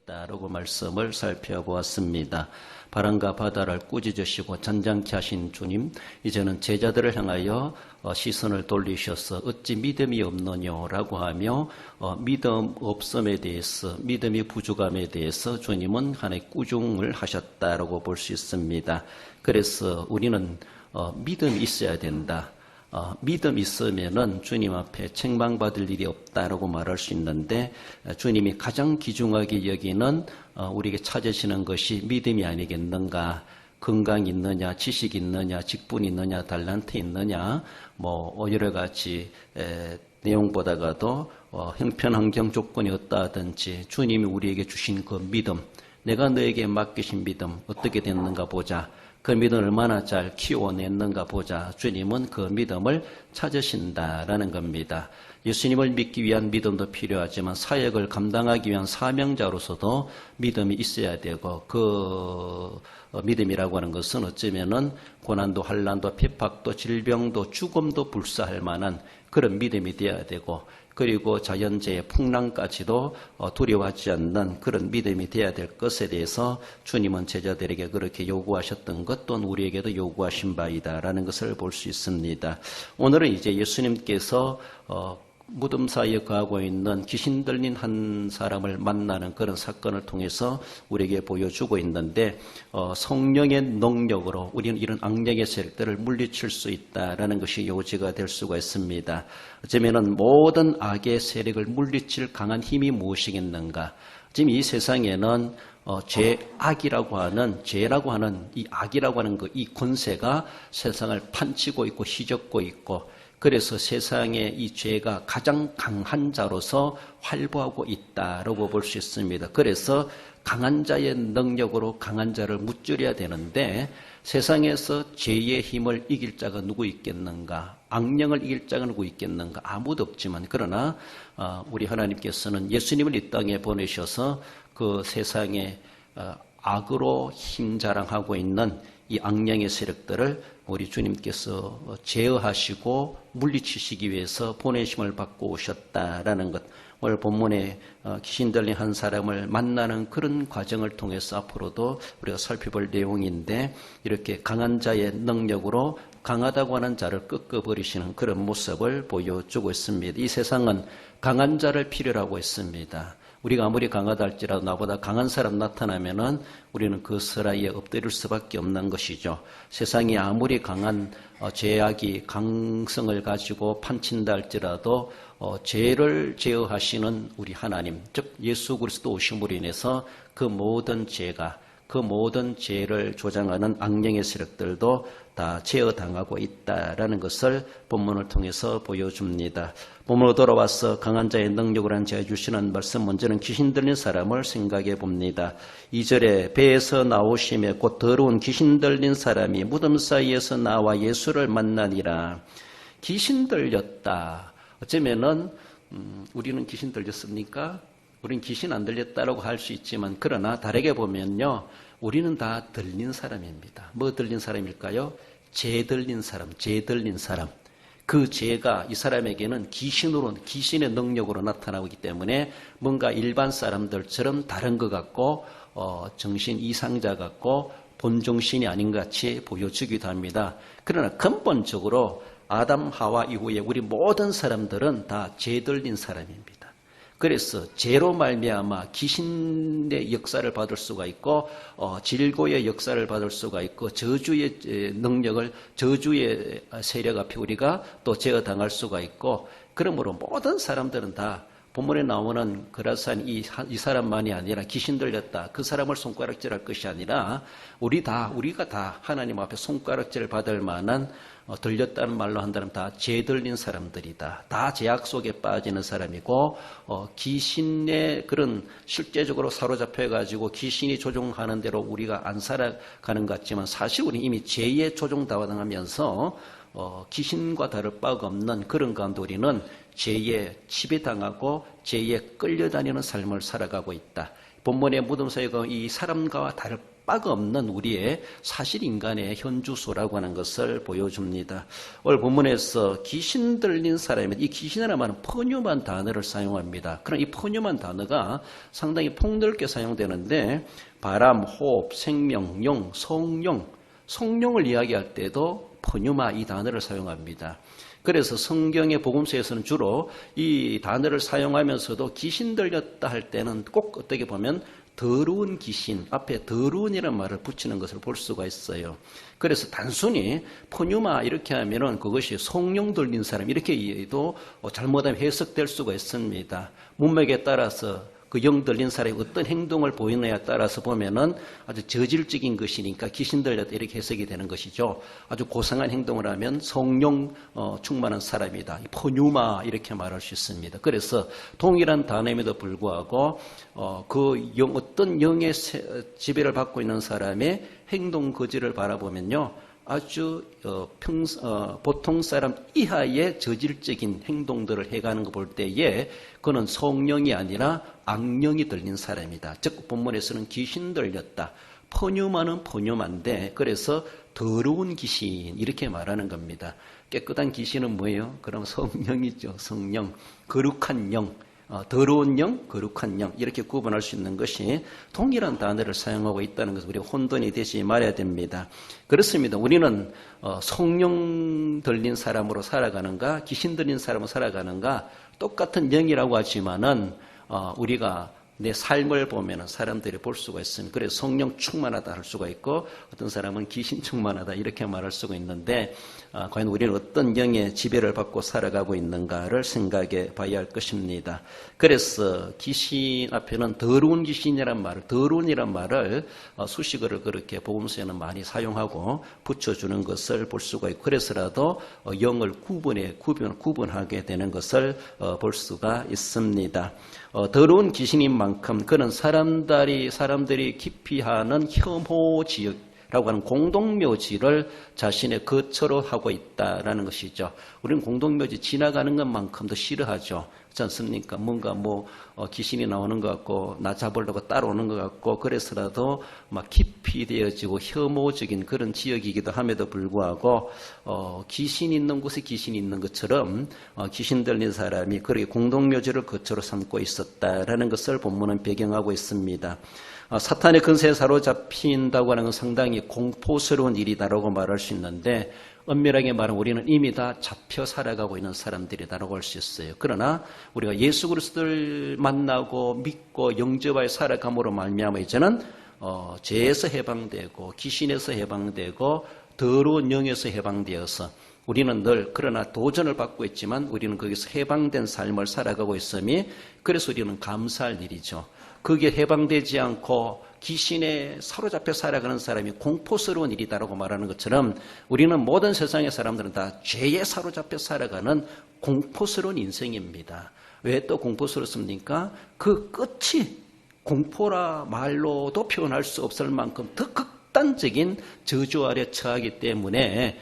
하셨다라고 말씀을 살펴보았습니다. 바람과 바다를 꾸짖으시고 잔잔케 하신 주님, 이제는 제자들을 향하여 시선을 돌리셔서 어찌 믿음이 없느냐라고 하며 믿음 없음에 대해서, 믿음의 부족함에 대해서 주님은 하나의 꾸중을 하셨다라고 볼 수 있습니다. 그래서 우리는 믿음이 있어야 된다. 믿음 있으면은 주님 앞에 책망받을 일이 없다라고 말할 수 있는데, 주님이 가장 귀중하게 여기는 우리에게 찾으시는 것이 믿음이 아니겠는가. 건강이 있느냐, 지식이 있느냐, 직분이 있느냐, 달란트 있느냐, 여러 가지 내용보다가도 형편 환경 조건이 어떠하든지 주님이 우리에게 주신 그 믿음, 내가 너에게 맡기신 믿음 어떻게 됐는가 보자. 그 믿음을 얼마나 잘 키워냈는가 보자. 주님은 그 믿음을 찾으신다라는 겁니다. 예수님을 믿기 위한 믿음도 필요하지만 사역을 감당하기 위한 사명자로서도 믿음이 있어야 되고, 그 믿음이라고 하는 것은 어쩌면은 고난도 환난도 핍박도 질병도 죽음도 불사할 만한 그런 믿음이 되어야 되고, 그리고 자연재해 풍랑까지도 두려워하지 않는 그런 믿음이 되어야 될 것에 대해서 주님은 제자들에게 그렇게 요구하셨던 것 또는 우리에게도 요구하신 바이다라는 것을 볼 수 있습니다. 오늘은 이제 예수님께서 무덤 사이에 거하고 있는 귀신 들린 한 사람을 만나는 그런 사건을 통해서 우리에게 보여주고 있는데, 성령의 능력으로 우리는 이런 악령의 세력들을 물리칠 수 있다라는 것이 요지가 될 수가 있습니다. 어쩌면은 모든 악의 세력을 물리칠 강한 힘이 무엇이겠는가? 지금 이 세상에는 죄라고 하는 이 악이라고 하는 이 권세가 세상을 판치고 있고 휘젓고 있고, 그래서 세상에 이 죄가 가장 강한 자로서 활보하고 있다라고 볼 수 있습니다. 그래서 강한 자의 능력으로 강한 자를 무찌려야 되는데, 세상에서 죄의 힘을 이길 자가 누구 있겠는가? 악령을 이길 자가 누구 있겠는가? 아무도 없지만, 그러나 우리 하나님께서는 예수님을 이 땅에 보내셔서 그 세상에 악으로 힘자랑하고 있는 이 악령의 세력들을 우리 주님께서 제어하시고 물리치시기 위해서 보내심을 받고 오셨다라는 것, 오늘 본문에 귀신 들린 한 사람을 만나는 그런 과정을 통해서 앞으로도 우리가 살펴볼 내용인데, 이렇게 강한 자의 능력으로 강하다고 하는 자를 꺾어버리시는 그런 모습을 보여주고 있습니다. 이 세상은 강한 자를 필요로 하고 있습니다. 우리가 아무리 강하다 할지라도 나보다 강한 사람 나타나면은 우리는 그 사이에 엎드릴 수밖에 없는 것이죠. 세상이 아무리 강한 죄악이 강성을 가지고 판친다 할지라도 죄를 제어하시는 우리 하나님, 즉 예수 그리스도 오심으로 인해서 그 모든 죄를 조장하는 악령의 세력들도 다 제어당하고 있다라는 것을 본문을 통해서 보여줍니다. 본문으로 돌아와서 강한 자의 능력을 한 제가 주시는 말씀, 먼저는 귀신 들린 사람을 생각해 봅니다. 2절에 배에서 나오심에 곧 더러운 귀신 들린 사람이 무덤 사이에서 나와 예수를 만나니라. 귀신 들렸다. 어쩌면은 우리는 귀신 들렸습니까? 우리는 귀신 안 들렸다라고 할 수 있지만, 그러나 다르게 보면요, 우리는 다 들린 사람입니다. 뭐 들린 사람일까요? 죄 들린 사람. 그 죄가 이 사람에게는 귀신의 능력으로 나타나고 있기 때문에 뭔가 일반 사람들처럼 다른 것 같고 정신 이상자 같고 본정신이 아닌 것 같이 보여주기도 합니다. 그러나 근본적으로 아담 하와 이후에 우리 모든 사람들은 다 죄 들린 사람입니다. 그래서 죄로 말미암아 귀신의 역사를 받을 수가 있고, 질고의 역사를 받을 수가 있고, 저주의 세력 앞에 우리가 또 제어당할 수가 있고, 그러므로 모든 사람들은 다 본문에 나오는 그라산 이 사람만이 아니라 귀신 들렸다, 그 사람을 손가락질할 것이 아니라 우리가 다 하나님 앞에 손가락질을 받을 만한, 들렸다는 말로 한다면 다 죄 들린 사람들이다. 다 죄악 속에 빠지는 사람이고, 귀신의 그런 실제적으로 사로잡혀가지고 귀신이 조종하는 대로 우리가 안 살아가는 것 같지만, 사실 우리 이미 죄에 조종당하면서 귀신과 다를 바가 없는 그런 가운데 우리는 죄에 지배당하고 죄에 끌려다니는 삶을 살아가고 있다. 본문의 무덤사이가 이 사람과 다를 바가 없는 우리의 사실 인간의 현주소라고 하는 것을 보여줍니다. 오늘 본문에서 귀신 들린 사람이 이 귀신이라는 말은 포뉴만 단어를 사용합니다. 그럼 이 포뉴만 단어가 상당히 폭넓게 사용되는데 바람, 호흡, 생명, 영, 성령을 이야기할 때도 포뉴마 이 단어를 사용합니다. 그래서 성경의 복음서에서는 주로 이 단어를 사용하면서도 귀신 들렸다 할 때는 꼭 어떻게 보면 더러운 귀신, 앞에 더러운이라는 말을 붙이는 것을 볼 수가 있어요. 그래서 단순히 포뉴마 이렇게 하면은 그것이 성령 들린 사람 이렇게 이해해도 잘못하면 해석될 수가 있습니다. 문맥에 따라서 그 영 들린 사람이 어떤 행동을 보이느냐에 따라서 보면은 아주 저질적인 것이니까 귀신 들렸다 이렇게 해석이 되는 것이죠. 아주 고상한 행동을 하면 성령 충만한 사람이다. 포뉴마 이렇게 말할 수 있습니다. 그래서 동일한 단어임에도 불구하고 어떤 영의 지배를 받고 있는 사람의 행동 거지를 바라보면요. 아주 보통 사람 이하의 저질적인 행동들을 해가는 거 볼 때에 그는 성령이 아니라 악령이 들린 사람이다. 즉 본문에서는 귀신 들렸다. 포뉴마는 포뉴마인데 그래서 더러운 귀신 이렇게 말하는 겁니다. 깨끗한 귀신은 뭐예요? 그럼 성령이죠. 성령, 거룩한 영. 더러운 영, 거룩한 영 이렇게 구분할 수 있는 것이 동일한 단어를 사용하고 있다는 것을 우리가 혼돈이 되지 말아야 됩니다. 그렇습니다. 우리는 성령 들린 사람으로 살아가는가 귀신 들린 사람으로 살아가는가 똑같은 영이라고 하지만은 우리가 내 삶을 보면 사람들이 볼 수가 있습니다. 그래서 성령 충만하다 할 수가 있고 어떤 사람은 귀신 충만하다 이렇게 말할 수가 있는데 과연 우리는 어떤 영의 지배를 받고 살아가고 있는가를 생각해 봐야 할 것입니다. 그래서 귀신 앞에는 더러운 귀신이란 말을 수식어를 그렇게 복음서에는 많이 사용하고 붙여주는 것을 볼 수가 있고 그래서라도 영을 구분하게 되는 것을 볼 수가 있습니다. 더러운 귀신인 만큼 그는 사람들이 기피하는 혐오지역이라고 하는 공동묘지를 자신의 거처로 하고 있다라는 것이죠. 우리는 공동묘지 지나가는 것만큼도 싫어하죠. 그렇지 않습니까? 뭔가 귀신이 나오는 것 같고 나 잡으려고 따라오는 것 같고 그래서라도 막 깊이 되어지고 혐오적인 그런 지역이기도 함에도 불구하고 귀신 있는 곳에 귀신이 있는 것처럼 귀신 들린 사람이 그렇게 공동묘지를 거처로 삼고 있었다라는 것을 본문은 배경하고 있습니다. 사탄의 근세에 사로잡힌다고 하는 건 상당히 공포스러운 일이다라고 말할 수 있는데 엄밀하게 말하면 우리는 이미 다 잡혀 살아가고 있는 사람들이다라고 할 수 있어요. 그러나 우리가 예수 그리스도를 만나고 믿고 영접하여 살아감으로 말미암아 이제는 죄에서 해방되고 귀신에서 해방되고 더러운 영에서 해방되어서 우리는 늘 그러나 도전을 받고 있지만 우리는 거기서 해방된 삶을 살아가고 있음이 그래서 우리는 감사할 일이죠. 그게 해방되지 않고 귀신에 사로잡혀 살아가는 사람이 공포스러운 일이다라고 말하는 것처럼 우리는 모든 세상의 사람들은 다 죄에 사로잡혀 살아가는 공포스러운 인생입니다. 왜 또 공포스럽습니까? 그 끝이 공포라 말로도 표현할 수 없을 만큼 더 극단적인 저주 아래 처하기 때문에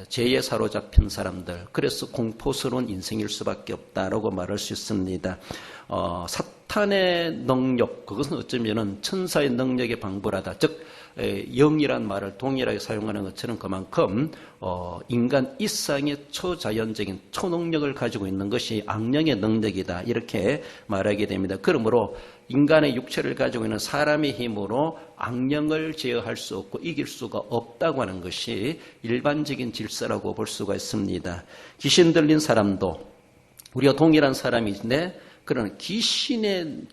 죄에 사로잡힌 사람들 그래서 공포스러운 인생일 수밖에 없다라고 말할 수 있습니다. 사탄의 능력 그것은 어쩌면은 천사의 능력에 방불하다 즉 영이란 말을 동일하게 사용하는 것처럼 그만큼 인간 이상의 초자연적인 초능력을 가지고 있는 것이 악령의 능력이다 이렇게 말하게 됩니다. 그러므로 인간의 육체를 가지고 있는 사람의 힘으로 악령을 제어할 수 없고 이길 수가 없다고 하는 것이 일반적인 질서라고 볼 수가 있습니다. 귀신 들린 사람도 우리가 동일한 사람인데 그러나 귀신의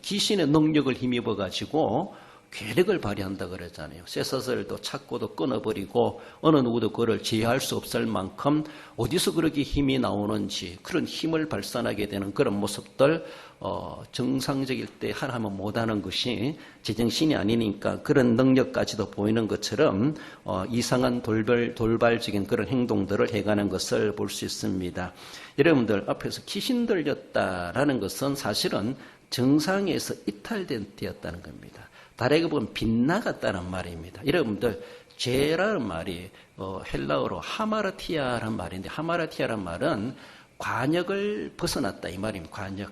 능력을 힘입어 가지고 괴력을 발휘한다 그러잖아요. 쇠사슬도 찾고도 끊어버리고 어느 누구도 그를 제어할 수 없을 만큼 어디서 그렇게 힘이 나오는지 그런 힘을 발산하게 되는 그런 모습들 정상적일 때 하나만 못하는 것이 제정신이 아니니까 그런 능력까지도 보이는 것처럼 이상한 돌발적인 그런 행동들을 해가는 것을 볼 수 있습니다. 여러분들 앞에서 귀신 들렸다라는 것은 사실은 정상에서 이탈된 때였다는 겁니다. 다르게 보면 빗나갔다는 말입니다. 여러분들 죄라는 말이 헬라어로 하마르티아라는 말인데 하마르티아라는 말은 관역을 벗어났다 이 말입니다. 관역.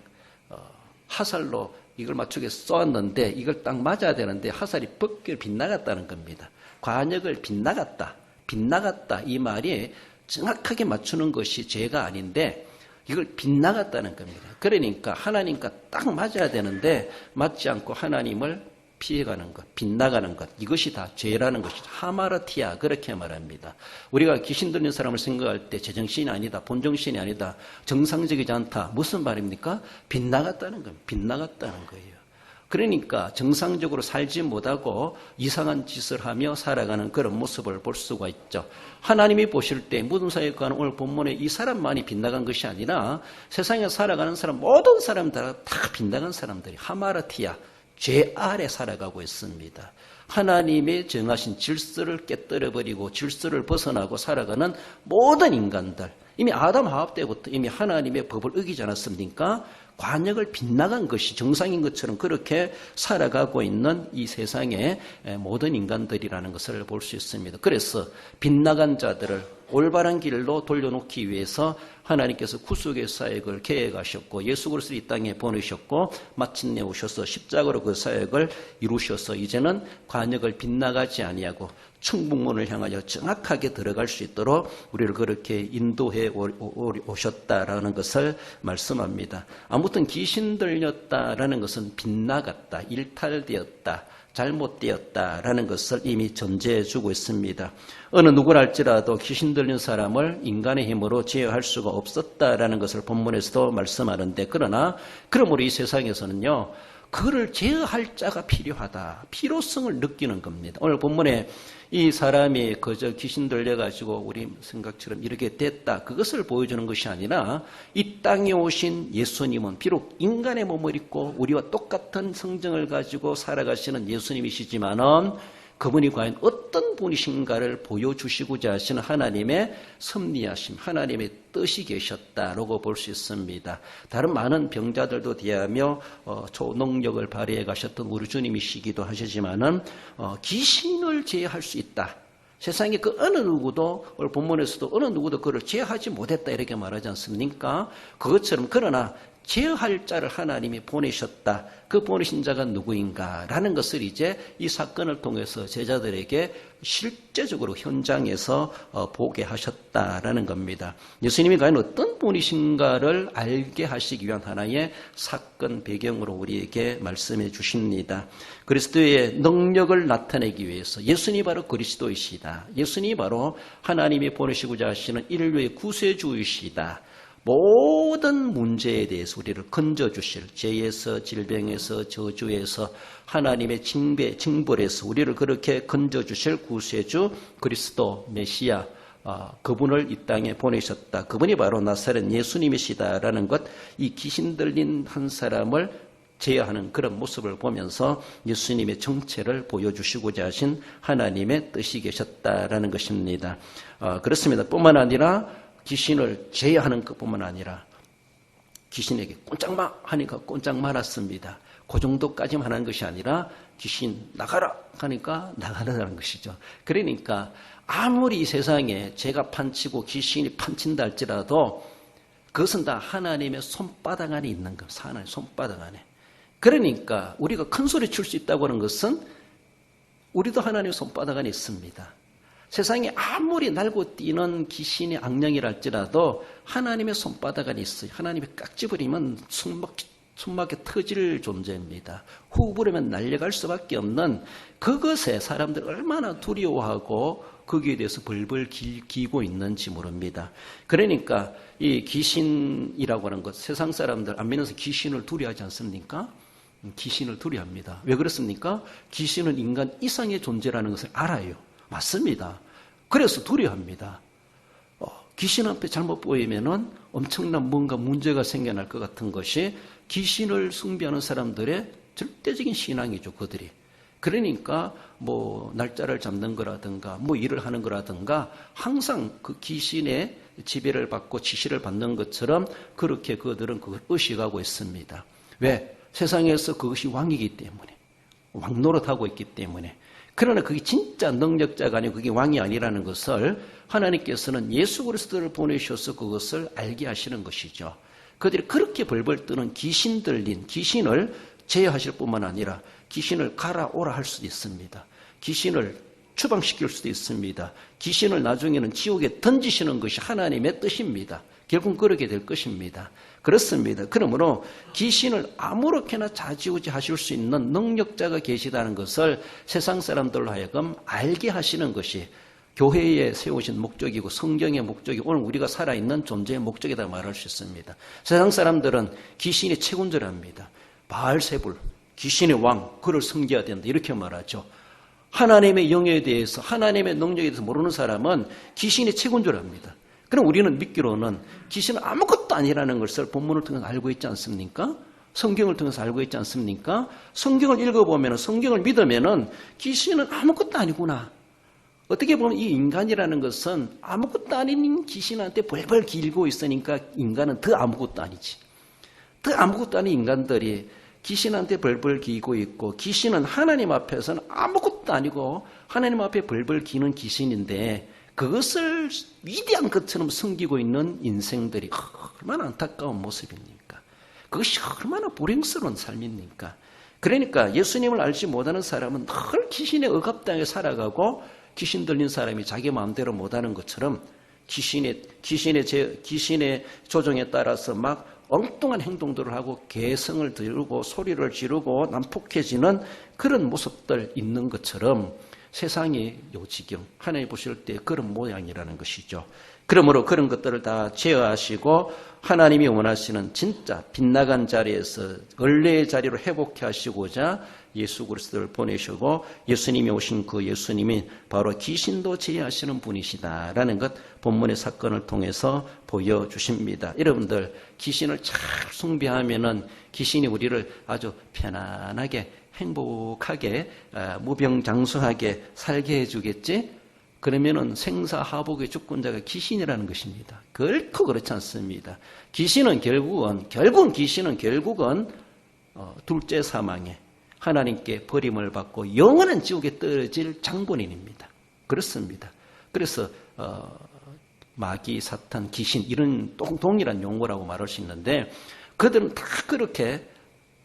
화살로 이걸 맞추게 쏘았는데 이걸 딱 맞아야 되는데 화살이 벗겨 빗나갔다는 겁니다. 관역을 빗나갔다. 빗나갔다 이 말이 정확하게 맞추는 것이 죄가 아닌데 이걸 빗나갔다는 겁니다. 그러니까 하나님과 딱 맞아야 되는데 맞지 않고 하나님을 피해가는 것, 빗나가는 것, 이것이 다 죄라는 것이죠. 하마르티아 그렇게 말합니다. 우리가 귀신 들린 사람을 생각할 때 제정신이 아니다, 본정신이 아니다, 정상적이지 않다. 무슨 말입니까? 빗나갔다는 겁니다. 빗나갔다는 거예요. 그러니까 정상적으로 살지 못하고 이상한 짓을 하며 살아가는 그런 모습을 볼 수가 있죠. 하나님이 보실 때 무덤사에 관한 오늘 본문에 이 사람만이 빗나간 것이 아니라 세상에 살아가는 사람 모든 사람들 다 빗나간 사람들이 하마르티아 죄 아래 살아가고 있습니다. 하나님의 정하신 질서를 깨뜨려버리고 질서를 벗어나고 살아가는 모든 인간들 이미 아담 하와 때부터 이미 하나님의 법을 어기지 않았습니까? 관역을 빗나간 것이 정상인 것처럼 그렇게 살아가고 있는 이 세상의 모든 인간들이라는 것을 볼 수 있습니다. 그래서 빗나간 자들을 올바른 길로 돌려놓기 위해서 하나님께서 구속의 사역을 계획하셨고 예수 그리스도를 이 땅에 보내셨고 마침내 오셔서 십자가로 그 사역을 이루셔서 이제는 관역을 빗나가지 아니하고 충북문을 향하여 정확하게 들어갈 수 있도록 우리를 그렇게 인도해 오셨다라는 것을 말씀합니다. 아무튼 귀신 들렸다라는 것은 빗나갔다, 일탈되었다, 잘못되었다라는 것을 이미 전제해 주고 있습니다. 어느 누구랄지라도 귀신 들린 사람을 인간의 힘으로 제어할 수가 없었다라는 것을 본문에서도 말씀하는데 그러나 그러므로 이 세상에서는요. 그를 제어할 자가 필요하다. 필요성을 느끼는 겁니다. 오늘 본문에 이 사람이 그저 귀신 들려가지고 우리 생각처럼 이렇게 됐다. 그것을 보여주는 것이 아니라 이 땅에 오신 예수님은 비록 인간의 몸을 입고 우리와 똑같은 성정을 가지고 살아가시는 예수님이시지만은 그분이 과연 어떤 분이신가를 보여주시고자 하시는 하나님의 섭리하심, 하나님의 뜻이 계셨다라고 볼 수 있습니다. 다른 많은 병자들도 대하며 초능력을 발휘해 가셨던 우리 주님이시기도 하시지만은 귀신을 제어할 수 있다. 세상에 그 어느 누구도 오늘 본문에서도 어느 누구도 그를 제어하지 못했다 이렇게 말하지 않습니까? 그것처럼 그러나 제어할 자를 하나님이 보내셨다. 그 보내신 자가 누구인가라는 것을 이제 이 사건을 통해서 제자들에게 실제적으로 현장에서 보게 하셨다라는 겁니다. 예수님이 과연 어떤 분이신가를 알게 하시기 위한 하나의 사건 배경으로 우리에게 말씀해 주십니다. 그리스도의 능력을 나타내기 위해서 예수님이 바로 그리스도이시다. 예수님이 바로 하나님이 보내시고자 하시는 인류의 구세주이시다. 모든 문제에 대해서 우리를 건져주실 죄에서 질병에서 저주에서 하나님의 징벌에서 우리를 그렇게 건져주실 구세주 그리스도 메시아 그분을 이 땅에 보내셨다. 그분이 바로 나사렛 예수님이시다라는 것, 이 귀신 들린 한 사람을 제어하는 그런 모습을 보면서 예수님의 정체를 보여주시고자 하신 하나님의 뜻이 계셨다라는 것입니다. 그렇습니다. 뿐만 아니라 귀신을 제어하는 것뿐만 아니라 귀신에게 꼼짝마 하니까 꼼짝 말았습니다. 그 정도까지만 하는 것이 아니라 귀신 나가라 하니까 나가라는 것이죠. 그러니까 아무리 이 세상에 죄가 판치고 귀신이 판친다 할지라도 그것은 다 하나님의 손바닥 안에 있는 것. 하나님의 손바닥 안에. 그러니까 우리가 큰 소리 칠 수 있다고 하는 것은 우리도 하나님의 손바닥 안에 있습니다. 세상에 아무리 날고 뛰는 귀신의 악령이라 할지라도 하나님의 손바닥 안에 있어요. 하나님이 깍지버리면 숨막혀 터질 존재입니다. 후 부르면 날려갈 수밖에 없는 그것에 사람들 얼마나 두려워하고 거기에 대해서 벌벌 기고 있는지 모릅니다. 그러니까 이 귀신이라고 하는 것, 세상 사람들 안 믿어서 귀신을 두려워하지 않습니까? 귀신을 두려워합니다. 왜 그렇습니까? 귀신은 인간 이상의 존재라는 것을 알아요. 맞습니다. 그래서 두려워합니다. 귀신 앞에 잘못 보이면은 엄청난 뭔가 문제가 생겨날 것 같은 것이 귀신을 숭배하는 사람들의 절대적인 신앙이죠, 그들이. 그러니까 뭐 날짜를 잡는 거라든가 뭐 일을 하는 거라든가 항상 그 귀신의 지배를 받고 지시를 받는 것처럼 그렇게 그들은 그걸 의식하고 있습니다. 왜? 세상에서 그것이 왕이기 때문에, 왕노릇하고 있기 때문에. 그러나 그게 진짜 능력자가 아니고 그게 왕이 아니라는 것을 하나님께서는 예수 그리스도를 보내셔서 그것을 알게 하시는 것이죠. 그들이 그렇게 벌벌 떠는 귀신 들린 귀신을 제어하실 뿐만 아니라 귀신을 갈아오라 할 수도 있습니다. 귀신을 추방시킬 수도 있습니다. 귀신을 나중에는 지옥에 던지시는 것이 하나님의 뜻입니다. 결국 그렇게 될 것입니다. 그렇습니다. 그러므로 귀신을 아무렇게나 좌지우지 하실 수 있는 능력자가 계시다는 것을 세상 사람들로 하여금 알게 하시는 것이 교회에 세우신 목적이고 성경의 목적이고 오늘 우리가 살아있는 존재의 목적이다 말할 수 있습니다. 세상 사람들은 귀신이 최고인 줄 압니다. 바알세불, 귀신의 왕, 그를 섬겨야 된다 이렇게 말하죠. 하나님의 영에 대해서 하나님의 능력에 대해서 모르는 사람은 귀신이 최고인 줄 압니다. 그럼 우리는 믿기로는 귀신은 아무것도 아니라는 것을 본문을 통해서 알고 있지 않습니까? 성경을 통해서 알고 있지 않습니까? 성경을 읽어보면 성경을 믿으면 귀신은 아무것도 아니구나. 어떻게 보면 이 인간이라는 것은 아무것도 아닌 귀신한테 벌벌 기고 있으니까 인간은 더 아무것도 아니지. 더 아무것도 아닌 인간들이 귀신한테 벌벌 기고 있고 귀신은 하나님 앞에서는 아무것도 아니고 하나님 앞에 벌벌 기는 귀신인데 그것을 위대한 것처럼 섬기고 있는 인생들이 얼마나 안타까운 모습입니까? 그것이 얼마나 불행스러운 삶입니까? 그러니까 예수님을 알지 못하는 사람은 늘 귀신의 억압당에 살아가고 귀신 들린 사람이 자기 마음대로 못하는 것처럼 귀신의 조정에 따라서 막 엉뚱한 행동들을 하고 개성을 들고 소리를 지르고 난폭해지는 그런 모습들 있는 것처럼 세상이 요지경 하나님 보실 때 그런 모양이라는 것이죠. 그러므로 그런 것들을 다 제어하시고 하나님이 원하시는 진짜 빗나간 자리에서 원래의 자리로 회복해 하시고자 예수 그리스도를 보내시고 예수님이 오신 그 예수님이 바로 귀신도 제어하시는 분이시다라는 것 본문의 사건을 통해서 보여주십니다. 여러분들 귀신을 잘 숭배하면은 귀신이 우리를 아주 편안하게 행복하게 무병장수하게 살게 해주겠지? 그러면은 생사하복의 주권자가 귀신이라는 것입니다. 결코 그렇지 않습니다. 귀신은 결국은 둘째 사망에 하나님께 버림을 받고 영원한 지옥에 떨어질 장본인입니다. 그렇습니다. 그래서 마귀, 사탄, 귀신 이런 동일한 용어라고 말할 수 있는데 그들은 다 그렇게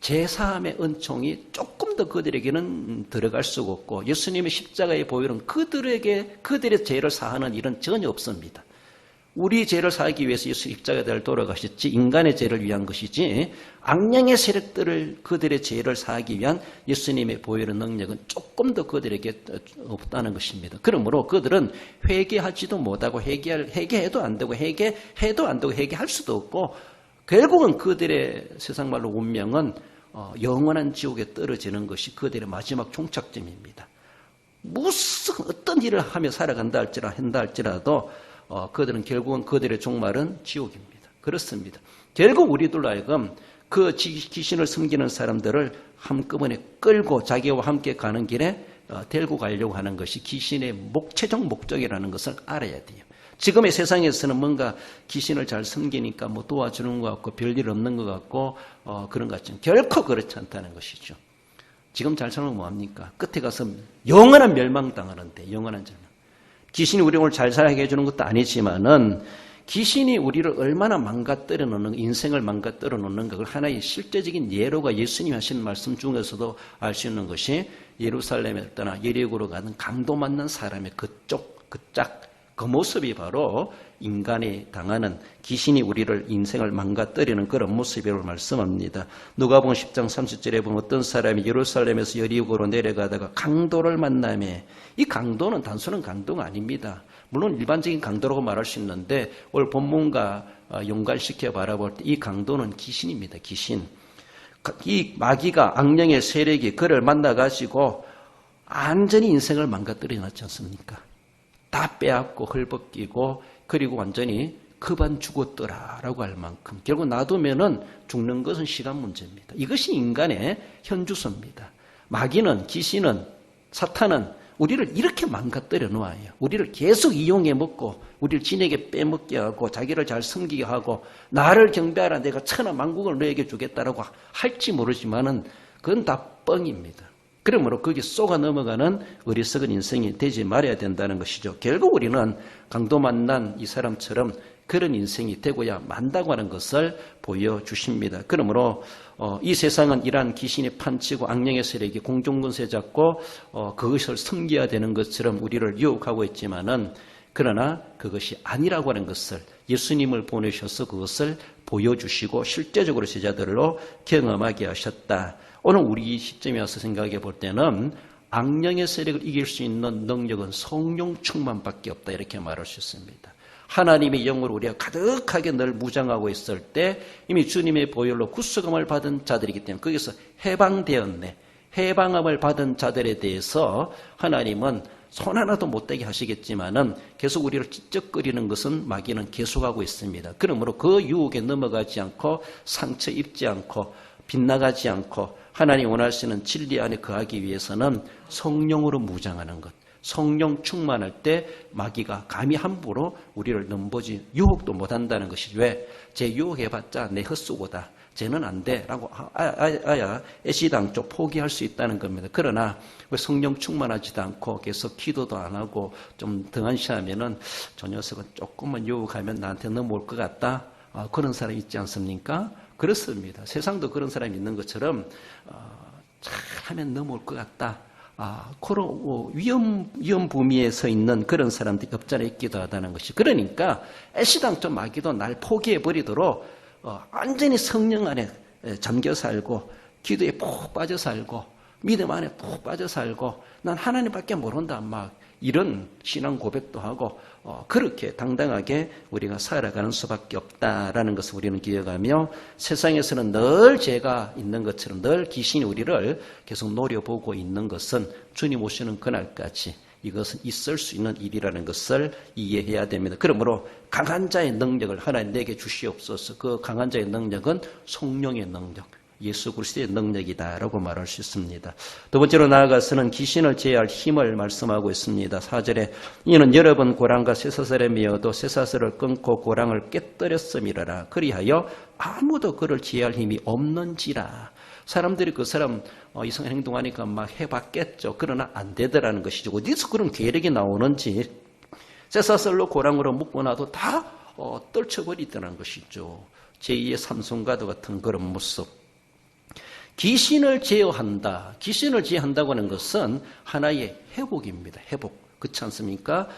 제사함의 은총이 조금 더 그들에게는 들어갈 수가 없고 예수님의 십자가의 보혈은 그들의 죄를 사하는 일은 전혀 없습니다. 우리 죄를 사하기 위해서 예수 십자가에 돌아가셨지 인간의 죄를 위한 것이지 악령의 세력들을 그들의 죄를 사하기 위한 예수님의 보혈의 능력은 조금 더 그들에게 없다는 것입니다. 그러므로 그들은 회개하지도 못하고 회개해도 안 되고 회개해도 안 되고 회개할 수도 없고 결국은 그들의 세상 말로 운명은 영원한 지옥에 떨어지는 것이 그들의 마지막 종착점입니다. 무슨 어떤 일을 하며 살아간다 할지라도 그들은 결국은 그들의 종말은 지옥입니다. 그렇습니다. 결국 우리들로 하여금 그 귀신을 섬기는 사람들을 한꺼번에 끌고 자기와 함께 가는 길에 데리고 가려고 하는 것이 귀신의 최종 목적이라는 것을 알아야 돼요. 지금의 세상에서는 뭔가 귀신을 잘 섬기니까 뭐 도와주는 것 같고 별일 없는 것 같고 그런 것 같지만 결코 그렇지 않다는 것이죠. 지금 잘 살면 뭐합니까? 끝에 가서 영원한 멸망당하는데 영원한 절망. 귀신이 우리를 잘 살게 해주는 것도 아니지만은 귀신이 우리를 얼마나 망가뜨려 놓는 인생을 망가뜨려 놓는 그걸 하나의 실제적인 예로가 예수님이 하시는 말씀 중에서도 알 수 있는 것이 예루살렘에 떠나 여리고로 가는 강도 맞는 사람의 그 모습이 바로 인간이 당하는 귀신이 우리를 인생을 망가뜨리는 그런 모습이라고 말씀합니다. 누가복음 10장 30절에 보면 어떤 사람이 예루살렘에서 여리고로 내려가다가 강도를 만나매 이 강도는 단순한 강도가 아닙니다. 물론 일반적인 강도라고 말할 수 있는데 오늘 본문과 연관시켜 바라볼 때 이 강도는 귀신입니다. 귀신. 이 마귀가 악령의 세력이 그를 만나가지고 완전히 인생을 망가뜨려 놨지 않습니까? 다 빼앗고 헐벗기고 그리고 완전히 그만 죽었더라라고 할 만큼 결국 놔두면은 죽는 것은 시간 문제입니다. 이것이 인간의 현주소입니다. 마귀는 귀신은 사탄은 우리를 이렇게 망가뜨려 놓아요. 우리를 계속 이용해 먹고 우리를 진에게 빼먹게 하고 자기를 잘 섬기게 하고 나를 경배하라 내가 천하 만국을 너에게 주겠다라고 할지 모르지만은 그건 다 뻥입니다. 그러므로 거기 쏘가 넘어가는 어리석은 인생이 되지 말아야 된다는 것이죠. 결국 우리는 강도 만난 이 사람처럼 그런 인생이 되고야 만다고 하는 것을 보여주십니다. 그러므로 이 세상은 이러한 귀신이 판치고 악령의 세력이 공중분세 잡고 그것을 섬겨야 되는 것처럼 우리를 유혹하고 있지만은 그러나 그것이 아니라고 하는 것을 예수님을 보내셔서 그것을 보여주시고 실제적으로 제자들로 경험하게 하셨다. 오늘 우리 시점에 와서 생각해 볼 때는 악령의 세력을 이길 수 있는 능력은 성령 충만밖에 없다 이렇게 말할 수 있습니다. 하나님의 영으로 우리가 가득하게 늘 무장하고 있을 때 이미 주님의 보혈로 구속함을 받은 자들이기 때문에 거기서 해방되었네. 해방함을 받은 자들에 대해서 하나님은 손 하나도 못되게 하시겠지만은 계속 우리를 찝쩍거리는 것은 마귀는 계속하고 있습니다. 그러므로 그 유혹에 넘어가지 않고 상처 입지 않고 빗나가지 않고 하나님 원하시는 진리 안에 거하기 위해서는 성령으로 무장하는 것. 성령 충만할 때 마귀가 감히 함부로 우리를 넘보지 유혹도 못한다는 것이지. 왜? 쟤 유혹해봤자 내 헛수고다. 쟤는 안 돼. 라고 애시당초 포기할 수 있다는 겁니다. 그러나 왜 성령 충만하지도 않고 계속 기도도 안 하고 좀 등한시하면은 저 녀석은 조금만 유혹하면 나한테 넘어올 것 같다. 그런 사람이 있지 않습니까? 그렇습니다. 세상도 그런 사람이 있는 것처럼 잘하면 넘어올 것 같다. 그런 위험 부미에 서 있는 그런 사람들이 없잖아 있기도 하다는 것이. 그러니까 애시당초 마귀도 날 포기해버리도록 완전히 성령 안에 잠겨 살고 기도에 푹 빠져 살고 믿음 안에 푹 빠져 살고 난 하나님밖에 모른다 막 이런 신앙 고백도 하고 그렇게 당당하게 우리가 살아가는 수밖에 없다라는 것을 우리는 기억하며 세상에서는 늘 죄가 있는 것처럼 늘 귀신이 우리를 계속 노려보고 있는 것은 주님 오시는 그날까지 이것은 있을 수 있는 일이라는 것을 이해해야 됩니다. 그러므로 강한 자의 능력을 하나님 내게 주시옵소서. 그 강한 자의 능력은 성령의 능력, 예수 그리스도의 능력이다라고 말할 수 있습니다. 두 번째로 나아가서는 귀신을 제어할 힘을 말씀하고 있습니다. 4절에 이는 여러 번 고랑과 쇠사슬에 메어도 쇠사슬을 끊고 고랑을 깨뜨렸음이라라. 그리하여 아무도 그를 제어할 힘이 없는지라. 사람들이 그 사람 이상한 행동하니까 막 해봤겠죠. 그러나 안 되더라는 것이죠. 어디서 그런 계력이 나오는지 쇠사슬로 고랑으로 묶어놔도 다 떨쳐버리더라는 것이죠. 제2의 삼손과도 같은 그런 모습. 귀신을 제어한다. 귀신을 제어한다고 하는 것은 하나의 회복입니다. 회복. 그렇지 않습니까?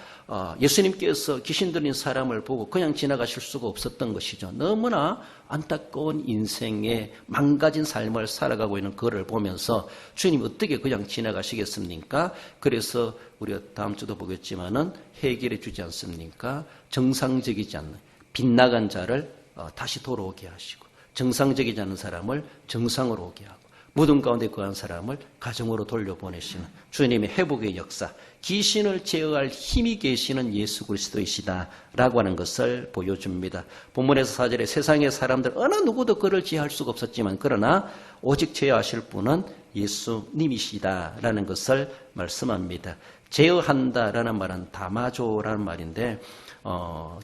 예수님께서 귀신 들린 사람을 보고 그냥 지나가실 수가 없었던 것이죠. 너무나 안타까운 인생에 망가진 삶을 살아가고 있는 그를 보면서 주님 어떻게 그냥 지나가시겠습니까? 그래서 우리가 다음 주도 보겠지만은 해결해 주지 않습니까? 정상적이지 않는 빗나간 자를 다시 돌아오게 하시고 정상적이지 않은 사람을 정상으로 오게 하고 무덤 가운데 거한 사람을 가정으로 돌려보내시는 주님의 회복의 역사, 귀신을 제어할 힘이 계시는 예수 그리스도이시다라고 하는 것을 보여줍니다. 본문에서 4절에 세상의 사람들 어느 누구도 그를 제어할 수가 없었지만 그러나 오직 제어하실 분은 예수님이시다라는 것을 말씀합니다. 제어한다라는 말은 담아줘라는 말인데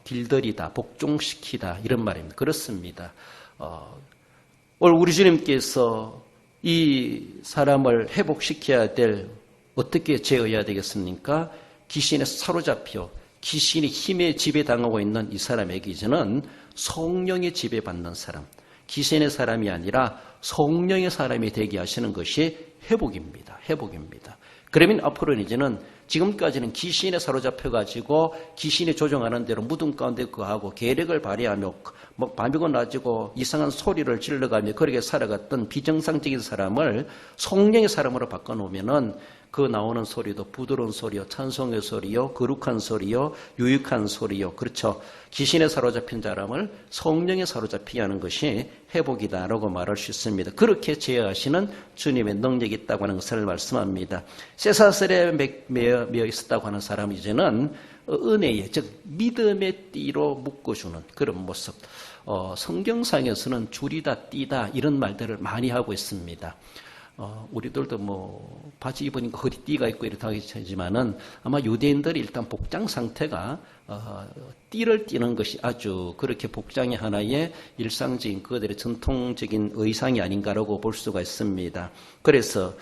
길들이다, 복종시키다 이런 말입니다. 그렇습니다. 오늘 우리 주님께서 이 사람을 회복시켜야 될 어떻게 제어해야 되겠습니까? 귀신에 사로잡혀 귀신이 힘에 지배당하고 있는 이 사람에게 이제는 성령의 지배받는 사람, 귀신의 사람이 아니라 성령의 사람이 되게 하시는 것이 회복입니다. 회복입니다. 그러면 앞으로는 이제는 지금까지는 귀신에 사로잡혀가지고 귀신이 조종하는 대로 무덤 가운데 거하고 계력을 발휘하며 밤이고 낮이고 이상한 소리를 질러가며 그렇게 살아갔던 비정상적인 사람을 성령의 사람으로 바꿔놓으면은 그 나오는 소리도 부드러운 소리요, 찬송의 소리요, 거룩한 소리요, 유익한 소리요. 그렇죠. 귀신에 사로잡힌 사람을 성령에 사로잡히게 하는 것이 회복이다라고 말할 수 있습니다. 그렇게 제어하시는 주님의 능력이 있다고 하는 것을 말씀합니다. 쇠사슬에 매어 있었다고 하는 사람은 이제는 은혜의, 즉 믿음의 띠로 묶어주는 그런 모습. 성경상에서는 줄이다, 띠다 이런 말들을 많이 하고 있습니다. 우리들도 뭐 바지 입으니까 허리띠가 있고 이렇다 하지만은 아마 유대인들이 일단 복장 상태가 띠를 띠는 것이 아주 그렇게 복장의 하나의 일상적인 그들의 전통적인 의상이 아닌가라고 볼 수가 있습니다. 그래서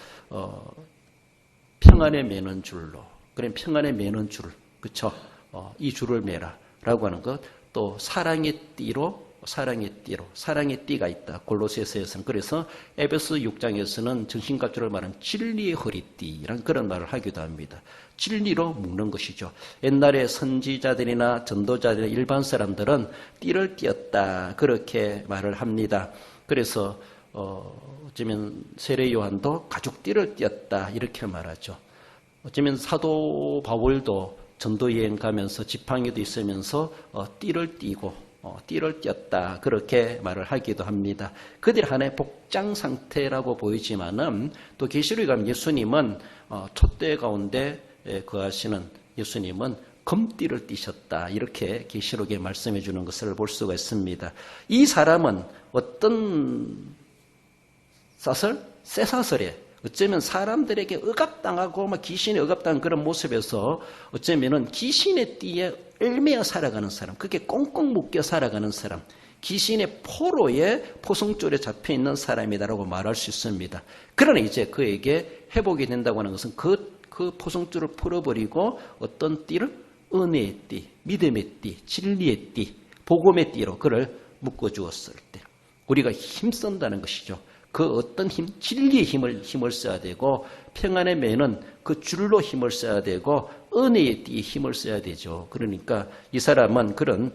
평안에 매는 줄로. 그럼 평안에 매는 줄, 그쵸? 이 줄을 매라라고 하는 것. 또 사랑의 띠로 사랑의 띠가 있다. 골로새서에서는. 그래서 에베소 6장에서는 정신갑주를 말하는 진리의 허리띠라는 그런 말을 하기도 합니다. 진리로 묶는 것이죠. 옛날에 선지자들이나 전도자들이나 일반 사람들은 띠를 띠었다. 그렇게 말을 합니다. 그래서 어쩌면 세례 요한도 가죽띠를 띠었다. 이렇게 말하죠. 어쩌면 사도 바울도 전도 여행 가면서 지팡이도 있으면서 띠를 띠고 띠를 띄었다. 그렇게 말을 하기도 합니다. 그들 하나의 복장 상태라고 보이지만은 또 계시록에 가면 예수님은 촛대 가운데 거하시는 예수님은 검띠를 띠셨다. 이렇게 계시록에 말씀해 주는 것을 볼 수가 있습니다. 이 사람은 어떤 사설? 쇠사설에 어쩌면 사람들에게 억압당하고 막 귀신에 억압당한 그런 모습에서 어쩌면은 귀신의 띠에 얽매여 살아가는 사람, 그게 꽁꽁 묶여 살아가는 사람, 귀신의 포로에 포성줄에 잡혀 있는 사람이다라고 말할 수 있습니다. 그러나 이제 그에게 회복이 된다고 하는 것은 그 포성줄을 풀어버리고 어떤 띠를 은혜의 띠, 믿음의 띠, 진리의 띠, 복음의 띠로 그를 묶어주었을 때 우리가 힘쓴다는 것이죠. 그 어떤 힘, 진리의 힘을 써야 되고 평안의 매는 그 줄로 힘을 써야 되고 은혜의 띠에 힘을 써야 되죠. 그러니까 이 사람은 그런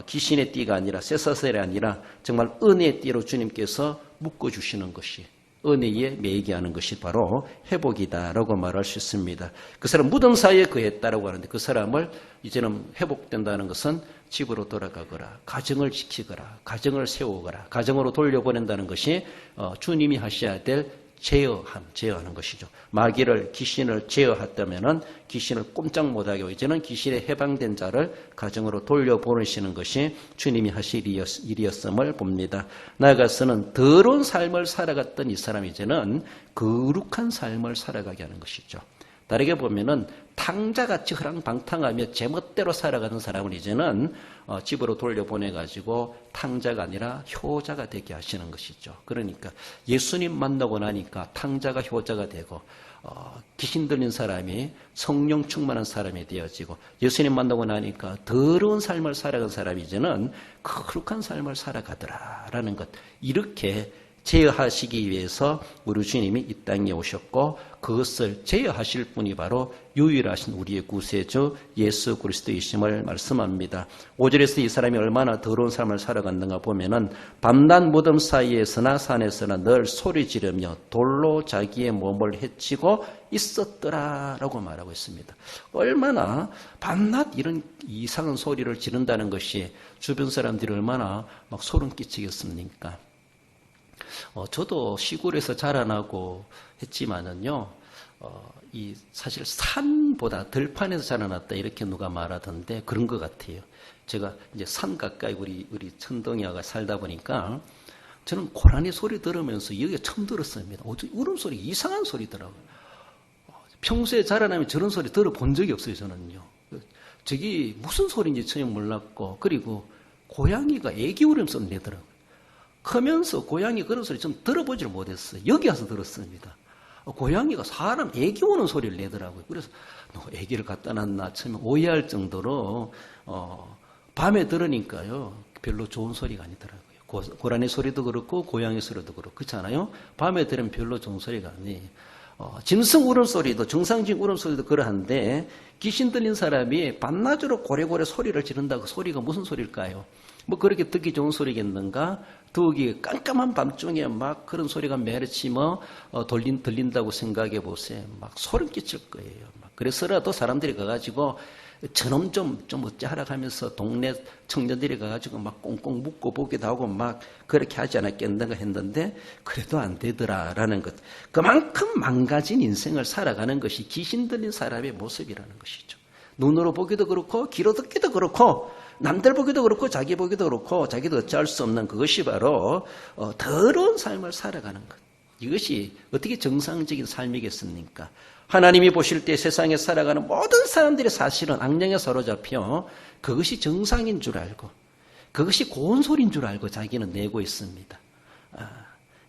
귀신의 띠가 아니라 쇠사슬이 아니라 정말 은혜의 띠로 주님께서 묶어주시는 것이 은혜에 매이게 하는 것이 바로 회복이다라고 말할 수 있습니다. 그 사람 무덤 사이에 거했다라고 하는데 그 사람을 이제는 회복된다는 것은 집으로 돌아가거라, 가정을 지키거라, 가정을 세우거라, 가정으로 돌려보낸다는 것이 주님이 하셔야 될 제어하는 것이죠. 마귀를, 귀신을 제어했다면은 귀신을 꼼짝 못하게 하고 이제는 귀신에 해방된 자를 가정으로 돌려보내시는 것이 주님이 하실 일이었음을 봅니다. 나아가서는 더러운 삶을 살아갔던 이 사람이 이제는 거룩한 삶을 살아가게 하는 것이죠. 다르게 보면은 탕자같이 허랑방탕하며 제멋대로 살아가는 사람은 이제는 집으로 돌려보내가지고 탕자가 아니라 효자가 되게 하시는 것이죠. 그러니까 예수님 만나고 나니까 탕자가 효자가 되고 귀신 들린 사람이 성령 충만한 사람이 되어지고 예수님 만나고 나니까 더러운 삶을 살아간 사람이 이제는 거룩한 삶을 살아가더라라는 것. 이렇게 제어하시기 위해서 우리 주님이 이 땅에 오셨고 그것을 제어하실 분이 바로 유일하신 우리의 구세주 예수 그리스도이심을 말씀합니다. 5절에서 이 사람이 얼마나 더러운 삶을 살아갔는가 보면은 밤낮 무덤 사이에서나 산에서나 늘 소리 지르며 돌로 자기의 몸을 해치고 있었더라라고 말하고 있습니다. 얼마나 밤낮 이런 이상한 소리를 지른다는 것이 주변 사람들이 얼마나 막 소름 끼치겠습니까? 저도 시골에서 자라나고 했지만은요, 사실 산보다 들판에서 자라났다 이렇게 누가 말하던데 그런 것 같아요. 제가 이제 산 가까이 우리 천동이가 살다 보니까 저는 고라니 소리 들으면서 여기가 처음 들었습니다. 울음소리 이상한 소리더라고요. 평소에 자라나면 저런 소리 들어본 적이 없어요, 저는요. 저기 무슨 소리인지 전혀 몰랐고, 그리고 고양이가 애기 울음소리 내더라고요. 크면서 고양이 그런 소리 좀 들어보질 못했어요. 여기 와서 들었습니다. 고양이가 사람 애기 우는 소리를 내더라고요. 그래서 애기를 갖다 놨나 처음에 오해할 정도로 밤에 들으니까요 별로 좋은 소리가 아니더라고요. 고라니 소리도 그렇고 고양이 소리도 그렇고 그렇잖아요. 밤에 들으면 별로 좋은 소리가 아니에요. 짐승 울음소리도 정상적인 울음소리도 그러한데 귀신 들린 사람이 밤낮으로 고래고래 소리를 지른다고 소리가 무슨 소리일까요? 뭐 그렇게 듣기 좋은 소리겠는가? 더욱이 깜깜한 밤중에 막 그런 소리가 메르치며 들린다고 생각해 보세요. 막 소름 끼칠 거예요. 그래서라도 사람들이 가가지고 저놈 좀 어찌하라 하면서 동네 청년들이 가가지고 막 꽁꽁 묶고 보기도 하고 막 그렇게 하지 않았겠는가 했는데 그래도 안 되더라라는 것. 그만큼 망가진 인생을 살아가는 것이 귀신 들린 사람의 모습이라는 것이죠. 눈으로 보기도 그렇고 귀로 듣기도 그렇고 남들 보기도 그렇고 자기 보기도 그렇고 자기도 어찌할 수 없는 그것이 바로 더러운 삶을 살아가는 것. 이것이 어떻게 정상적인 삶이겠습니까? 하나님이 보실 때 세상에 살아가는 모든 사람들이 사실은 악령에 사로잡혀 그것이 정상인 줄 알고 그것이 고운 소리인 줄 알고 자기는 내고 있습니다.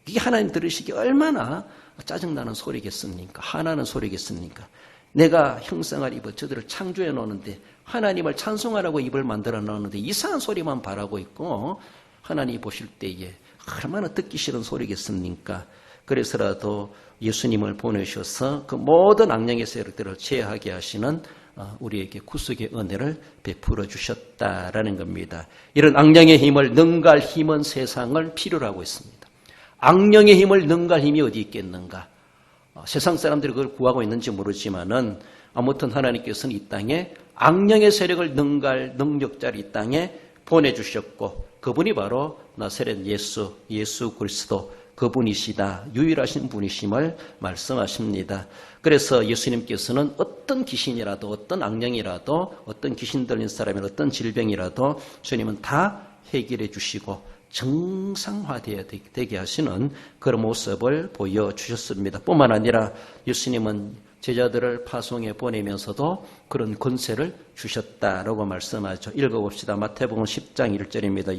이게 하나님 들으시기 얼마나 짜증나는 소리겠습니까? 화나는 소리겠습니까? 내가 형상을 입어 저들을 창조해 놓는데 하나님을 찬송하라고 입을 만들어 놓는데 이상한 소리만 바라고 있고 하나님이 보실 때에 얼마나 듣기 싫은 소리겠습니까? 그래서라도 예수님을 보내셔서 그 모든 악령의 세력들을 제하게 하시는 우리에게 구속의 은혜를 베풀어 주셨다라는 겁니다. 이런 악령의 힘을 능가할 힘은 세상을 필요로 하고 있습니다. 악령의 힘을 능가할 힘이 어디 있겠는가? 세상 사람들이 그걸 구하고 있는지 모르지만은 아무튼 하나님께서는 이 땅에 악령의 세력을 능가할 능력자를 이 땅에 보내주셨고 그분이 바로 나사렛 예수 그리스도 그분이시다. 유일하신 분이심을 말씀하십니다. 그래서 예수님께서는 어떤 귀신이라도 어떤 악령이라도 어떤 귀신 들린 사람이나 어떤 질병이라도 주님은 다 해결해 주시고 정상화되어야 되게 하시는 그런 모습을 보여주셨습니다. 뿐만 아니라 예수님은 제자들을 파송해 보내면서도 그런 권세를 주셨다라고 말씀하죠. 읽어봅시다. 마태복음 10장 1절입니다.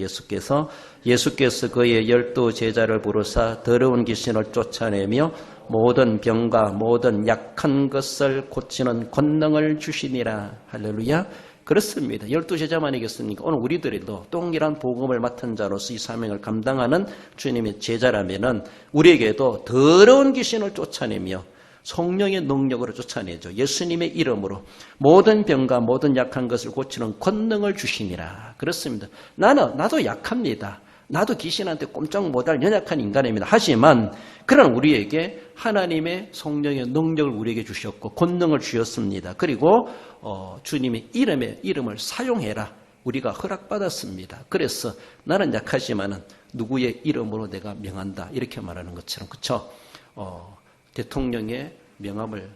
예수께서 그의 12 제자를 부르사 더러운 귀신을 쫓아내며 모든 병과 모든 약한 것을 고치는 권능을 주시니라. 할렐루야. 그렇습니다. 12 제자만이겠습니까? 오늘 우리들도 동일한 복음을 맡은 자로서 이 사명을 감당하는 주님의 제자라면은 우리에게도 더러운 귀신을 쫓아내며 성령의 능력으로 쫓아내죠. 예수님의 이름으로 모든 병과 모든 약한 것을 고치는 권능을 주시니라. 그렇습니다. 나도 약합니다. 나도 귀신한테 꼼짝 못할 연약한 인간입니다. 하지만 그런 우리에게 하나님의 성령의 능력을 우리에게 주셨고 권능을 주셨습니다. 그리고 주님의 이름을 사용해라. 우리가 허락받았습니다. 그래서 나는 약하지만은 누구의 이름으로 내가 명한다. 이렇게 말하는 것처럼 그렇죠? 대통령의 명함을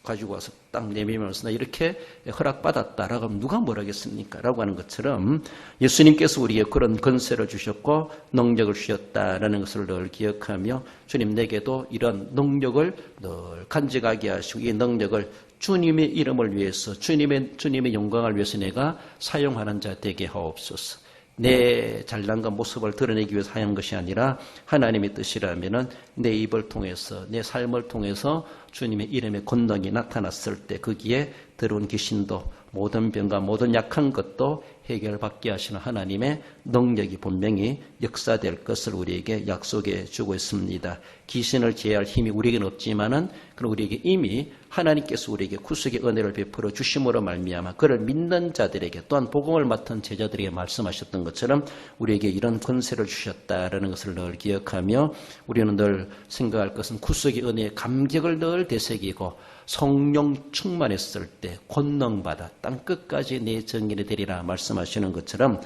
가지고 와서 딱 내밀면서 나 이렇게 허락받았다라고 하면 누가 뭐라겠습니까? 라고 하는 것처럼 예수님께서 우리에게 그런 권세를 주셨고 능력을 주셨다라는 것을 늘 기억하며 주님 내게도 이런 능력을 늘 간직하게 하시고 이 능력을 주님의 이름을 위해서 주님의 영광을 위해서 내가 사용하는 자 되게 하옵소서. 내 잘난 것 모습을 드러내기 위해서 하는 것이 아니라 하나님의 뜻이라면은 내 입을 통해서 내 삶을 통해서 주님의 이름의 권능이 나타났을 때 거기에 들어온 귀신도 모든 병과 모든 약한 것도 해결받게 하시는 하나님의 능력이 분명히 역사될 것을 우리에게 약속해 주고 있습니다. 귀신을 제어할 힘이 우리에게는 없지만은 그럼 우리에게 이미 하나님께서 우리에게 구속의 은혜를 베풀어 주심으로 말미암아 그를 믿는 자들에게 또한 복음을 맡은 제자들에게 말씀하셨던 것처럼 우리에게 이런 권세를 주셨다라는 것을 늘 기억하며 우리는 늘 생각할 것은 구속의 은혜의 감격을 늘 되새기고 성령 충만했을 때 권능받아 땅끝까지 내 증인이 되리라 말씀하시는 것처럼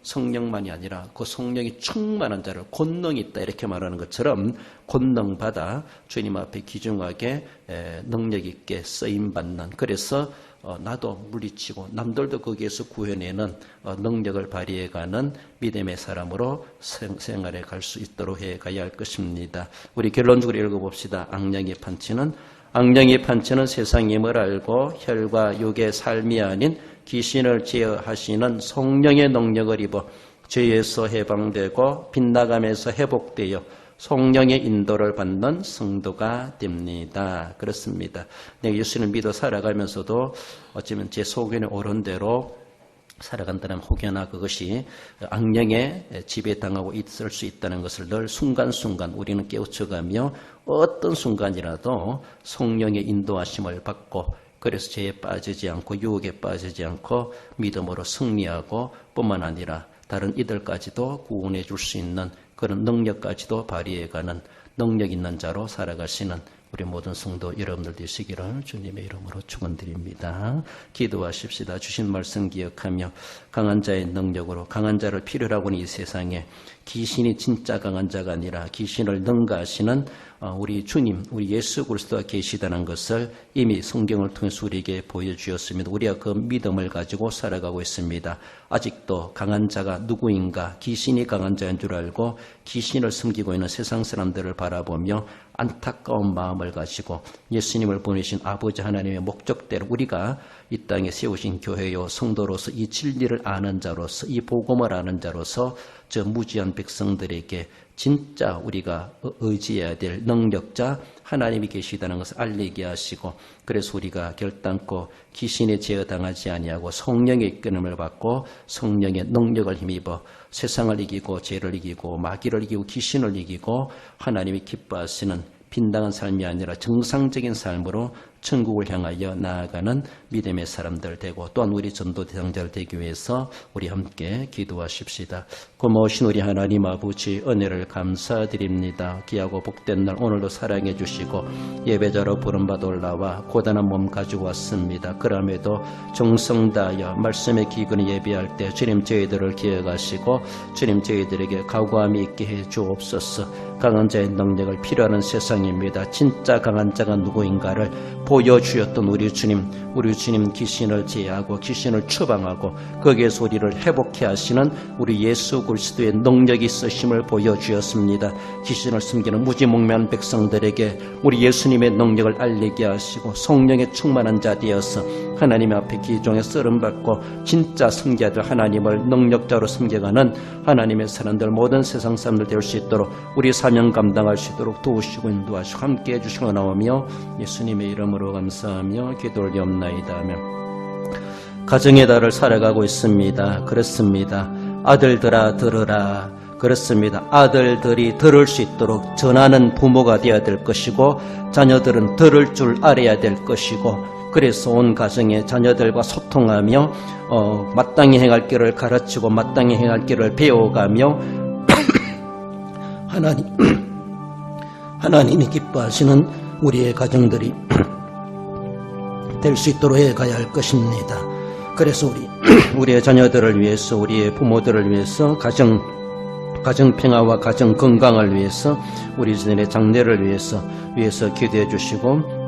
성령만이 아니라 그 성령이 충만한 자를 권능이 있다 이렇게 말하는 것처럼 권능받아 주님 앞에 귀중하게 능력 있게 쓰임받는 그래서 나도 물리치고 남들도 거기에서 구해내는 능력을 발휘해가는 믿음의 사람으로 생활해 갈 수 있도록 해가야 할 것입니다. 우리 결론적으로 읽어봅시다. 악령의 판치는 세상 힘을 알고 혈과 육의 삶이 아닌 귀신을 제어하시는 성령의 능력을 입어 죄에서 해방되고 빗나감에서 회복되어 성령의 인도를 받는 성도가 됩니다. 그렇습니다. 내가 예수를 믿어 살아가면서도 어쩌면 제 소견에 옳은 대로 살아간다는 혹여나 그것이 악령에 지배당하고 있을 수 있다는 것을 늘 순간순간 우리는 깨우쳐가며 어떤 순간이라도 성령의 인도하심을 받고 그래서 죄에 빠지지 않고 유혹에 빠지지 않고 믿음으로 승리하고 뿐만 아니라 다른 이들까지도 구원해 줄 수 있는 그런 능력까지도 발휘해가는 능력 있는 자로 살아가시는 우리 모든 성도 여러분들 되시기를 주님의 이름으로 축원드립니다. 기도하십시다. 주신 말씀 기억하며 강한 자의 능력으로 강한 자를 필요로 하고 있는 이 세상에 귀신이 진짜 강한 자가 아니라 귀신을 능가하시는 우리 주님, 우리 예수 그리스도가 계시다는 것을 이미 성경을 통해서 우리에게 보여주었습니다. 우리가 그 믿음을 가지고 살아가고 있습니다. 아직도 강한 자가 누구인가 귀신이 강한 자인 줄 알고 귀신을 섬기고 있는 세상 사람들을 바라보며 안타까운 마음을 가지고 예수님을 보내신 아버지 하나님의 목적대로 우리가 이 땅에 세우신 교회요 성도로서 이 진리를 아는 자로서 이 복음을 아는 자로서 저 무지한 백성들에게 진짜 우리가 의지해야 될 능력자 하나님이 계시다는 것을 알리게 하시고, 그래서 우리가 결단코 귀신에 제어당하지 아니하고 성령의 이끌림을 받고 성령의 능력을 힘입어 세상을 이기고 죄를 이기고 마귀를 이기고 귀신을 이기고 하나님이 기뻐하시는 빈당한 삶이 아니라 정상적인 삶으로 천국을 향하여 나아가는 믿음의 사람들 되고, 또한 우리 전도 대상자를 되기 위해서 우리 함께 기도하십시다. 고마우신 우리 하나님 아버지, 은혜를 감사드립니다. 귀하고 복된 날 오늘도 사랑해 주시고 예배자로 부름받아 올라와 고단한 몸 가지고 왔습니다. 그럼에도 정성 다하여 말씀의 기근을 예배할 때 주님 저희들을 기억하시고 주님 저희들에게 각오함이 있게 해 주옵소서. 강한 자의 능력을 필요하는 세상입니다. 진짜 강한 자가 누구인가를 보여주었던 우리 주님 귀신을 제하고 귀신을 처방하고 거기에서 우리를 회복해 하시는 우리 예수 그리스도의 능력이 있으심을 보여주었습니다. 귀신을 숨기는 무지몽매한 백성들에게 우리 예수님의 능력을 알리게 하시고 성령에 충만한 자 되어서 하나님 앞에 기종에 쓰름받고 진짜 승자들 하나님을 능력자로 섬겨가는 하나님의 사람들, 모든 세상 사람들 될 수 있도록 우리 사명 감당할 수 있도록 도우시고 인도하시고 함께해 주시고 나오며 예수님의 이름으로 감사하며 기도를 옵나이다며. 가정의 달을 살아가고 있습니다. 그렇습니다. 아들들아 들으라. 그렇습니다. 아들들이 들을 수 있도록 전하는 부모가 되어야 될 것이고 자녀들은 들을 줄 알아야 될 것이고, 그래서 온 가정의 자녀들과 소통하며 마땅히 행할 길을 가르치고 마땅히 행할 길을 배워가며 하나님이 기뻐하시는 우리의 가정들이 될 수 있도록 해가야 할 것입니다. 그래서 우리의 자녀들을 위해서, 우리의 부모들을 위해서, 가정 평화와 가정 건강을 위해서, 우리 자녀의 장래를 위해서 기도해 주시고,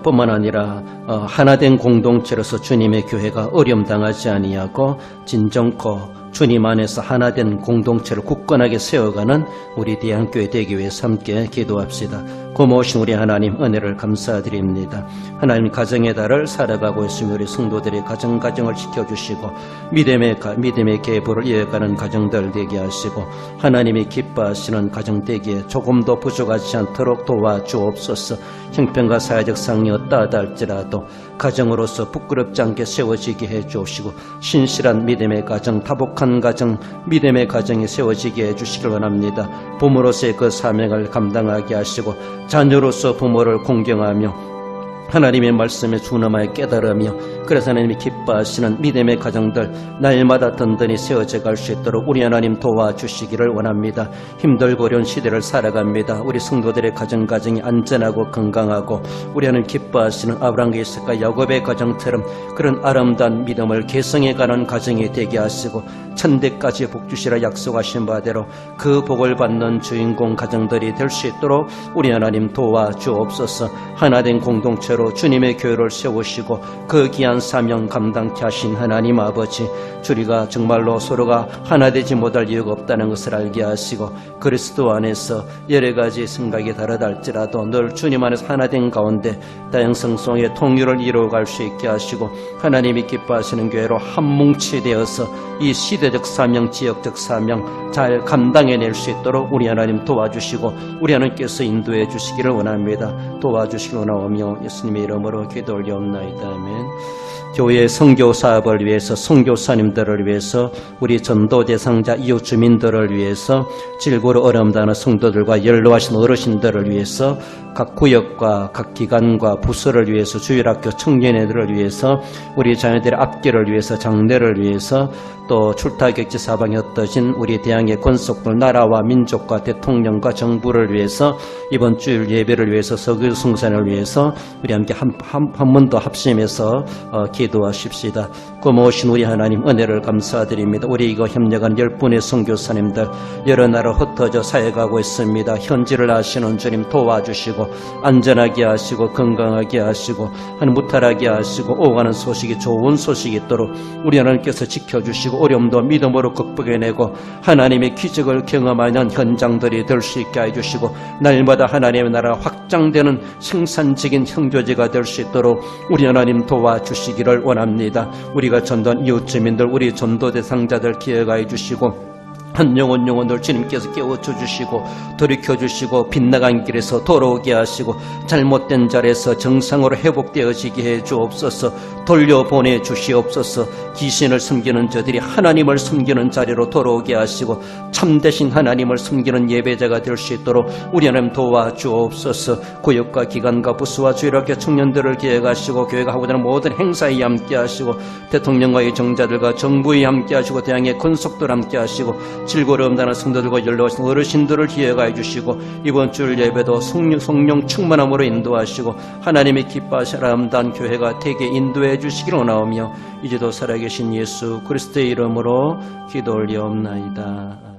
뿐만 아니라 하나된 공동체로서 주님의 교회가 어려움 당하지 아니하고 진정코 주님 안에서 하나된 공동체를 굳건하게 세워가는 우리 대한교회 되기 위해서 함께 기도합시다. 고마우신 우리 하나님, 은혜를 감사드립니다. 하나님, 가정의 달을 살아가고 있으며 우리 성도들의 가정을 지켜주시고 믿음의 계보를 이어가는 가정들 되게 하시고 하나님이 기뻐하시는 가정 되기에 조금도 부족하지 않도록 도와주옵소서. 형편과 사회적 상이 어떠하다 할지라도 가정으로서 부끄럽지 않게 세워지게 해주시고 신실한 믿음의 가정, 다복한 가정, 믿음의 가정이 세워지게 해주시길 원합니다. 부모로서의 그 사명을 감당하게 하시고 자녀로서 부모를 공경하며 하나님의 말씀에 준엄하게 깨달으며, 그래서 하나님이 기뻐하시는 믿음의 가정들 날마다 든든히 세워져 갈 수 있도록 우리 하나님 도와주시기를 원합니다. 힘들고 어려운 시대를 살아갑니다. 우리 성도들의 가정이 안전하고 건강하고 우리 하나님 기뻐하시는 아브라함과 이삭과 야곱의 가정처럼 그런 아름다운 믿음을 개성해가는 가정이 되게 하시고 천대까지 복 주시라 약속하신 바대로 그 복을 받는 주인공 가정들이 될 수 있도록 우리 하나님 도와주옵소서. 하나된 공동체로 주님의 교회를 세우시고 그 귀한 사명 감당케 하신 하나님 아버지, 우리가 정말로 서로가 하나 되지 못할 이유가 없다는 것을 알게 하시고 그리스도 안에서 여러 가지 생각이 다르다 할지라도 늘 주님 안에서 하나된 가운데 다양성성의 통일을 이루어갈 수 있게 하시고 하나님이 기뻐하시는 교회로 한 뭉치 되어서 이 시대적 사명, 지역적 사명 잘 감당해낼 수 있도록 우리 하나님 도와주시고 우리 하나님께서 인도해 주시기를 원합니다. 도와주시기 원하오며 예수님의 이름으로 기도 올려옵나이다. 아멘. 교회의 선교 사업을 위해서, 선교사님들을 위해서, 우리 전도 대상자 이웃 주민들을 위해서, 질고로 어려움 당하는 성도들과 연로하신 어르신들을 위해서, 각 구역과 각 기관과 부서를 위해서, 주일학교 청년회들을 위해서, 우리 자녀들의 앞길을 위해서, 장래를 위해서, 또 출타격지 사방에 흩어진 우리 대항의 권속들, 나라와 민족과 대통령과 정부를 위해서, 이번 주일 예배를 위해서, 서교 성산을 위해서 우리 함께 한 번 더 합심해서 기도하십시다. 고마우신 우리 하나님, 은혜를 감사드립니다. 우리 이거 협력한 10분의 선교사님들 여러 나라 흩어져 사역하고 있습니다. 현지를 하시는 주님 도와주시고 안전하게 하시고 건강하게 하시고 무탈하게 하시고 오가는 소식이 좋은 소식이 있도록 우리 하나님께서 지켜주시고 어려움도 믿음으로 극복해내고 하나님의 기적을 경험하는 현장들이 될 수 있게 해주시고 날마다 하나님의 나라가 확장되는 생산적인 형조 선교지가 될 수 있도록 우리 하나님 도와주시기를 원합니다. 우리가 전도한 이웃주민들, 우리 전도 대상자들 기억하여 주시고 한 영혼을 주님께서 깨워쳐 주시고 돌이켜 주시고 빗나간 길에서 돌아오게 하시고 잘못된 자리에서 정상으로 회복되어지게 해 주옵소서. 돌려보내 주시옵소서. 귀신을 섬기는 저들이 하나님을 섬기는 자리로 돌아오게 하시고 참되신 하나님을 섬기는 예배자가 될 수 있도록 우리 하나님 도와주옵소서. 구역과 기관과 부수와 주일학교 청년들을 기획하시고 교회가 하고자 하는 모든 행사에 함께 하시고 대통령과의 정자들과 정부에 함께 하시고 대항의 권속들 함께 하시고 질고름 다는 성도들과 연로하신 어르신들을 기획하여 주시고 이번 주일 예배도 성령 충만함으로 인도하시고 하나님이 기뻐하시는 아름다운 교회가 되게 인도해 주시기를 원하오며 이제도 살아계신 예수 그리스도의 이름으로 기도 올리옵나이다.